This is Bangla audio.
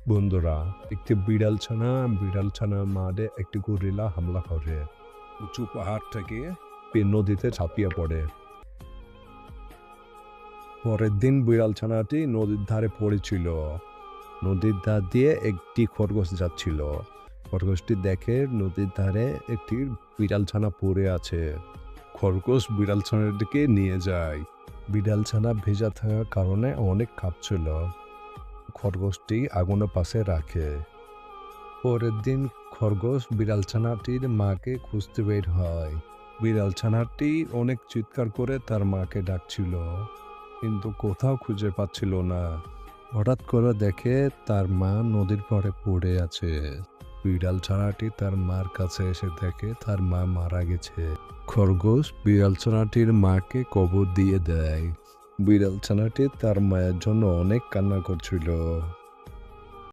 বন্ধুরা, একটি বিড়াল ছানা মাঠে একটি গরিলা হামলা করে উঁচু পাহাড় থেকে নদীতে ঝাঁপিয়ে পড়ে। পরের দিন বিড়াল ছানাটি নদীর ধারে পড়েছিল। নদীর ধার দিয়ে একটি খরগোশ যাচ্ছিল। খরগোশটি দেখে নদীর ধারে একটি বিড়াল ছানা পড়ে আছে। খরগোশ বিড়াল ছানাটিকে নিয়ে যায়। বিড়াল ছানা ভেজা থাকার কারণে অনেক কাঁপছিল। খরগোশটি আগুনের পাশে রাখে। পরের দিন খরগোশ বিড়াল ছানাটির মাকে খুঁজতে বের হয়। বিড়াল ছানাটি অনেক চিৎকার করে তার মাকে ডাকছিল, কিন্তু কোথাও খুঁজে পাচ্ছিল না। হঠাৎ করে দেখে তার মা নদীর পাড়ে পড়ে আছে। বিড়াল ছানাটি তার মার কাছে এসে দেখে তার মা মারা গেছে। খরগোশ বিড়াল ছানাটির মাকে কবর দিয়ে দেয়। বিড়াল ছানাটি তার মায়ের জন্য অনেক কান্না করছিল।